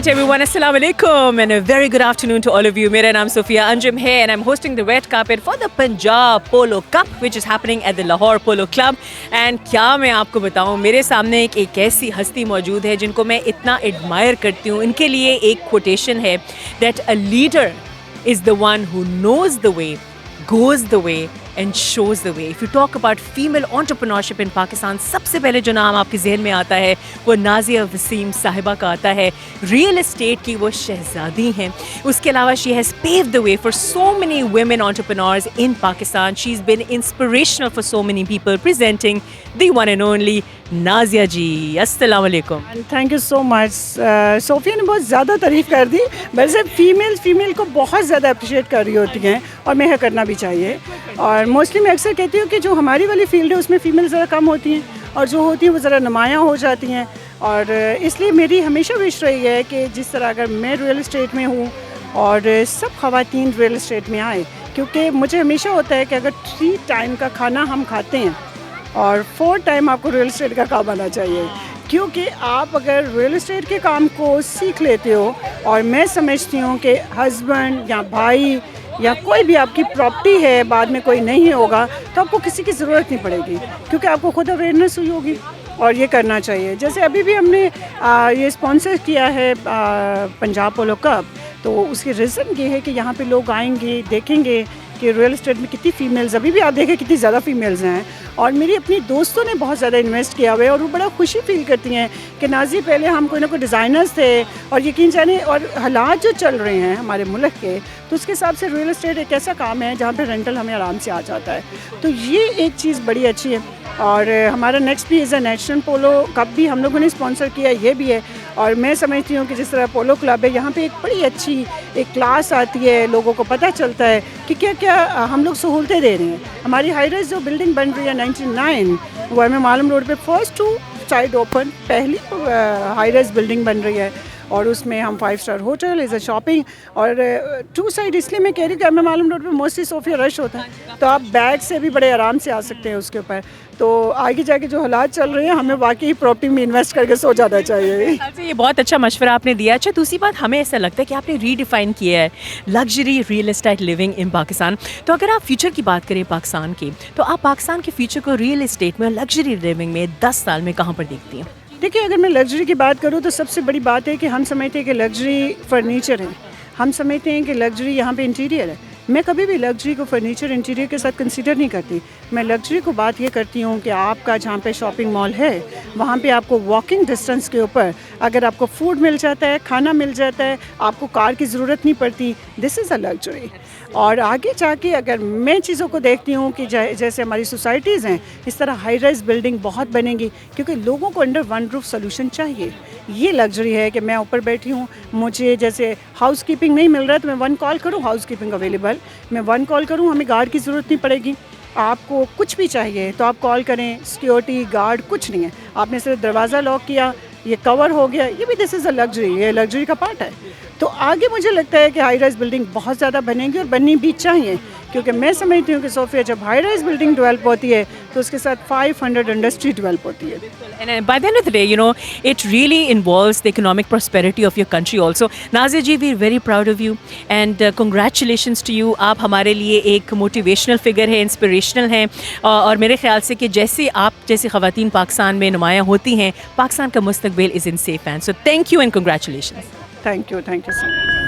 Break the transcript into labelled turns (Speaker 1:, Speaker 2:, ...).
Speaker 1: Right everyone, Assalamu alaikum and a very good afternoon to all of you. मेरा नाम Sofia Anjum है and I'm hosting the red carpet for the Punjab Polo Cup which is happening at the Lahore Polo Club. And क्या मैं आपको बताऊं, मेरे सामने एक ऐसी हस्ती मौजूद है जिनको मैं इतना एडमायर करती हूँ. इनके लिए एक quotation है that a leader is the one who knows the way, goes the way and shows the way. If you talk about female entrepreneurship in Pakistan, सबसे पहले जो नाम आपके जहन में आता है वो नाज़िया वसीम साहिबा का आता है. रियल एस्टेट की वो शहजादी हैं. उसके अलावा she has paved the way for so many women entrepreneurs in Pakistan. She's been inspirational for so many people. Presenting the one and only Nazia ji. अस्सलाम वालेकुम.
Speaker 2: Thank you so much. Sofia ने बहुत ज़्यादा तारीफ़ कर दी. वैसे फीमेल को बहुत ज़्यादा अप्रिशिएट कर रही होती हैं और मैं करना भी चाहिए. और मोस्टली मैं अक्सर कहती हूँ कि जो हमारी वाली फील्ड है उसमें फ़ीमेल ज़रा कम होती हैं और जो होती हैं वो ज़रा नुमायाँ हो जाती हैं. और इसलिए मेरी हमेशा विश रही है कि जिस तरह अगर मैं रियल इस्टेट में हूँ और सब ख़वातीन रियल इस्टेट में आए, क्योंकि मुझे हमेशा होता है कि अगर 3 टाइम का खाना हम खाते हैं और 4 टाइम आपको रियल इस्टेट का काम आना चाहिए. क्योंकि आप अगर रियल इस्टेट के काम को सीख लेते हो और मैं समझती हूँ कि हस्बैंड या भाई या कोई भी आपकी प्रॉपर्टी है बाद में कोई नहीं होगा तो आपको किसी की ज़रूरत नहीं पड़ेगी, क्योंकि आपको खुद अवेयरनेस हुई होगी और ये करना चाहिए. जैसे अभी भी हमने ये स्पॉन्सर किया है पंजाब पोलो कप, तो उसकी रीज़न ये है कि यहाँ पे लोग आएंगे, देखेंगे कि रियल इस्टेट में कितनी फ़ीमेल्स, अभी भी आप देखें कितनी ज़्यादा फ़ीमेल्स हैं. और मेरी अपनी दोस्तों ने बहुत ज़्यादा इन्वेस्ट किया हुआ है और वो बड़ा खुशी फील करती हैं कि नाज़ी पहले हम कोई ना कोई डिज़ाइनर्स थे और यकीन जाने और हालात जो चल रहे हैं हमारे मुल्क के, तो उसके हिसाब से रियल इस्टेट एक ऐसा काम है जहाँ पे रेंटल हमें आराम से आ जाता है. तो ये एक चीज़ बड़ी अच्छी है. और हमारा नेक्स्ट भी is a national polo cup भी हम लोगों ने स्पॉन्सर किया, ये भी है. और मैं समझती हूँ कि जिस तरह पोलो क्लब है यहाँ पे एक बड़ी अच्छी एक क्लास आती है, लोगों को पता चलता है कि क्या क्या हम लोग सहूलतें दे रहे हैं. हमारी हाई राइज जो बिल्डिंग बन रही है 99, वो हमें मालूम रोड पे फर्स्ट 2 साइड ओपन पहली हाई राइज बिल्डिंग बन रही है और उसमें हम 5 star hotel is a shopping. और 2 साइड इसलिए मैं कह रही हूँ कि हमें मालूम रोड पे मोस्टली सोफिया रश होता है, तो आप बैग से भी बड़े आराम से आ सकते हैं उसके ऊपर. तो आगे जाके जो हालात चल रहे हैं हमें वाकई प्रॉपर्टी में इन्वेस्ट करके सो जाना चाहिए.
Speaker 1: ये बहुत अच्छा मशवरा आपने दिया. अच्छा, दूसरी बात, हमें ऐसा लगता है कि आपने रीडिफाइन किया है luxury real estate living in Pakistan. तो अगर आप फ्यूचर की बात करें पाकिस्तान की, तो आप पाकिस्तान के फ्यूचर को रियल एस्टेट में लग्जरी लिविंग में 10 साल में कहाँ पर देखती हैं?
Speaker 2: देखिए, अगर मैं लग्जरी की बात करूँ तो सबसे बड़ी बात है कि हम समझते हैं कि लग्जरी फर्नीचर है, हम समझते हैं कि लग्जरी यहाँ पे इंटीरियर है. मैं कभी भी लग्जरी को फर्नीचर इंटीरियर के साथ कंसीडर नहीं करती. मैं लग्जरी को बात ये करती हूँ कि आपका जहाँ पे शॉपिंग मॉल है वहाँ पे आपको वॉकिंग डिस्टेंस के ऊपर अगर आपको फूड मिल जाता है, खाना मिल जाता है, आपको कार की ज़रूरत नहीं पड़ती, दिस इज़ अ लग्जरी. और आगे जाके अगर मैं चीज़ों को देखती हूँ कि जैसे हमारी सोसाइटीज़ हैं इस तरह हाई राइज बिल्डिंग बहुत बनेंगी, क्योंकि लोगों को अंडर वन रूफ सोल्यूशन चाहिए. ये लग्जरी है कि मैं ऊपर बैठी हूँ, मुझे जैसे हाउस कीपिंग नहीं मिल रहा है तो मैं 1 कॉल करूँ, हाउस कीपिंग अवेलेबल, मैं 1 कॉल करूँ, हमें गार्ड की ज़रूरत नहीं पड़ेगी. आपको कुछ भी चाहिए तो आप कॉल करें, सिक्योरिटी गार्ड कुछ नहीं है, आपने सिर्फ दरवाज़ा लॉक किया, ये कवर हो गया, ये भी दिस इज़ अ लग्जरी, ये लग्जरी का पार्ट है. तो आगे मुझे लगता है कि हाई राइज बिल्डिंग बहुत ज़्यादा बनेंगी और बननी भी चाहिए, क्योंकि मैं समझती हूँ कि सोफिया जब हाई राइज बिल्डिंग डेवलप होती है तो उसके साथ 500 इंडस्ट्री डेवलप होती है.
Speaker 1: And by the end of the day, you know, it really involves the economic prosperity of your country also. Nazia ji, we're very proud of you and congratulations to you. आप हमारे लिए एक motivational figure है, inspirational हैं. और मेरे ख्याल से कि जैसे आप जैसी ख़वातीन पाकिस्तान में नुमायाँ होती हैं, पाकिस्तान का मुस्तकबिल is in safe hands. So thank you and congratulations.
Speaker 2: Thank you so much.